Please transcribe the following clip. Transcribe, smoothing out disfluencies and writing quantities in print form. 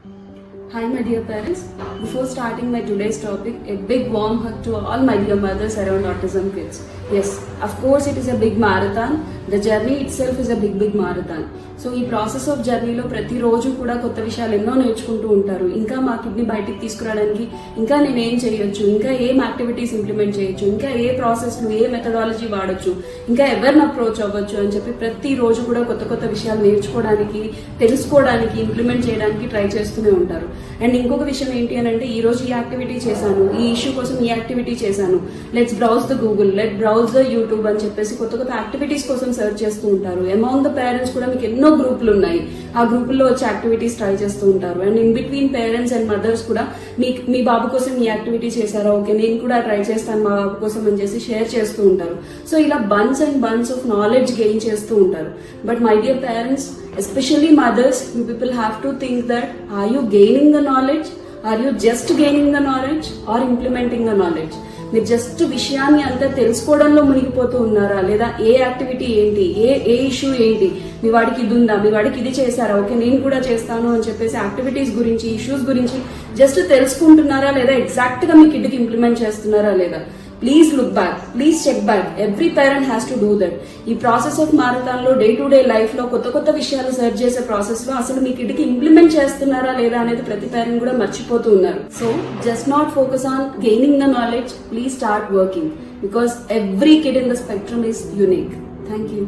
Hi my dear parents, before starting my today's topic, a big warm hug to all my dear mothers around autism kids. Yes, of course it is a big marathon. The journey itself is a big marathon. So ఈ process of జర్నీలో ప్రతిరోజు కూడా కొత్త విషయాలు ఎన్నో నేర్చుకుంటూ ఉంటారు. ఇంకా మా కిడ్నీ బయటికి తీసుకురావడానికి ఇంకా నేను ఏం చేయొచ్చు, ఇంకా ఏం యాక్టివిటీస్ ఇంప్లిమెంట్ చేయొచ్చు, ఇంకా ఏ ప్రాసెస్లు ఏ మెథడాలజీ వాడొచ్చు, ఇంకా ఎవరిని అప్రోచ్ అవ్వచ్చు అని చెప్పి ప్రతిరోజు కూడా కొత్త విషయాలు నేర్చుకోవడానికి, తెలుసుకోవడానికి, ఇంప్లిమెంట్ చేయడానికి ట్రై చేస్తూనే ఉంటారు. అండ్ ఇంకొక విషయం ఏంటి అని అంటే, ఈ రోజు ఈ యాక్టివిటీ చేశాను, ఈ ఇష్యూ కోసం ఈ యాక్టివిటీ చేశాను, let's browse the Google, let browse the YouTube అని చెప్పేసి కొత్త యాక్టివిటీస్ కోసం సర్చ్ చేస్తూ ఉంటారు. అమాంగ్ ద పేరెంట్స్ కూడా మీకు ఎన్నో గ్రూపులు ఉన్నాయి, ఆ గ్రూపుల్లో వచ్చి యాక్టివిటీస్ ట్రై చేస్తూ ఉంటారు. And in between parents and mothers కూడా మీ బాబు కోసం ఈ యాక్టివిటీ చేశారా, ఓకే నేను కూడా ట్రై చేస్తాను మా బాబు కోసం అని చేసి షేర్ చేస్తూ ఉంటారు. సో ఇలా bunch and bunch of knowledge gain చేస్తూ ఉంటారు. But my dear parents, especially mothers, you people have to think that are you gaining the knowledge, are you just gaining the knowledge or implementing the knowledge. మీరు just విషయాన్ని అంతా తెలుసుకోవడంలో మునిగిపోతూ ఉన్నారా, లేదా ఏ activity ఏంటి, ఏ issue ఏంటి, మీ వాడికి ఇది ఉందా, మీ వాడికి ఇది చేశారా, ఓకే నేను కూడా చేస్తాను అని చెప్పేసి యాక్టివిటీస్ గురించి, ఇష్యూస్ గురించి జస్ట్ తెలుసుకుంటున్నారా, లేదా ఎగ్జాక్ట్ గా మీ కిడ్కి ఇంప్లిమెంట్ చేస్తున్నారా లేదా. Please look back, please check back. Every parent has to do that. ఈ ప్రాసెస్ ఆఫ్ మారథాన్ లో డే టు డే లైఫ్ లో కొత్త విషయాలు సర్చ్ చేసే ప్రాసెస్ లో అసలు మీ కిడ్కి ఇంప్లిమెంట్ చేస్తున్నారా లేదా అనేది ప్రతి పేరెంట్ కూడా మర్చిపోతూ ఉన్నారు. So just not focus on gaining the knowledge, please start working, because every kid in the spectrum is unique. Thank you.